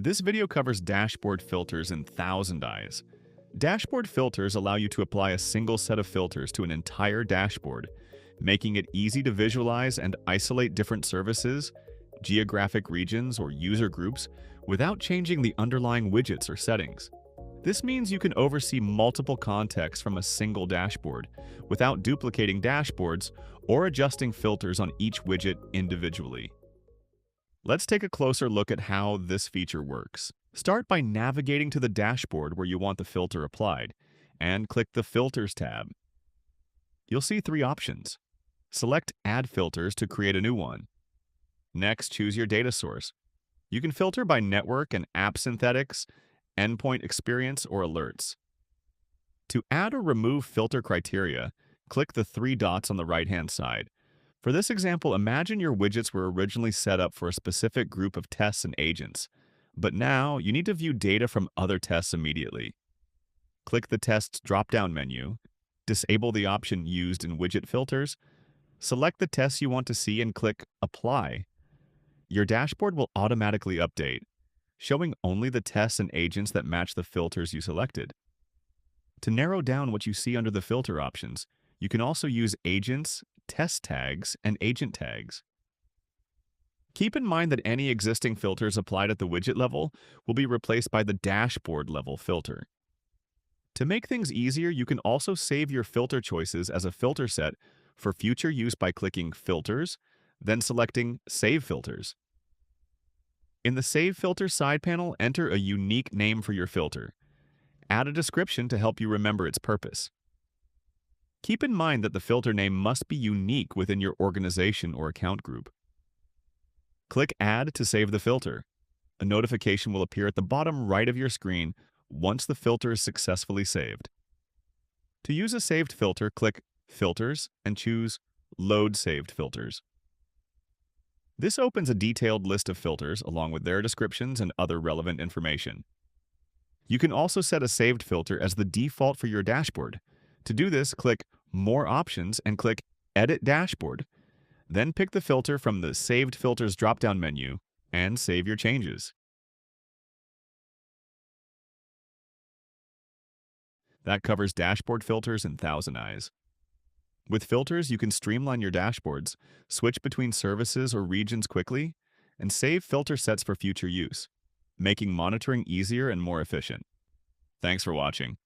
This video covers dashboard filters in ThousandEyes. Dashboard filters allow you to apply a single set of filters to an entire dashboard, making it easy to visualize and isolate different services, geographic regions, or user groups without changing the underlying widgets or settings. This means you can oversee multiple contexts from a single dashboard without duplicating dashboards or adjusting filters on each widget individually. Let's take a closer look at how this feature works. Start by navigating to the dashboard where you want the filter applied, and click the Filters tab. You'll see three options. Select Add Filters to create a new one. Next, choose your data source. You can filter by network and app synthetics, endpoint experience, or alerts. To add or remove filter criteria, click the three dots on the right-hand side. For this example, imagine your widgets were originally set up for a specific group of tests and agents, but now you need to view data from other tests immediately. Click the Tests drop-down menu, disable the option used in widget filters, select the tests you want to see and click Apply. Your dashboard will automatically update, showing only the tests and agents that match the filters you selected. To narrow down what you see under the filter options, you can also use agents, test tags, and agent tags. Keep in mind that any existing filters applied at the widget level will be replaced by the dashboard level filter. To make things easier, you can also save your filter choices as a filter set for future use by clicking Filters, then selecting Save Filters. In the Save Filter side panel, enter a unique name for your filter. Add a description to help you remember its purpose. Keep in mind that the filter name must be unique within your organization or account group. Click Add to save the filter. A notification will appear at the bottom right of your screen once the filter is successfully saved. To use a saved filter, click Filters and choose Load Saved Filters. This opens a detailed list of filters along with their descriptions and other relevant information. You can also set a saved filter as the default for your dashboard. To do this, click More Options and click Edit Dashboard. Then pick the filter from the Saved Filters drop-down menu and save your changes. That covers dashboard filters in ThousandEyes. With filters, you can streamline your dashboards, switch between services or regions quickly, and save filter sets for future use, making monitoring easier and more efficient. Thanks for watching.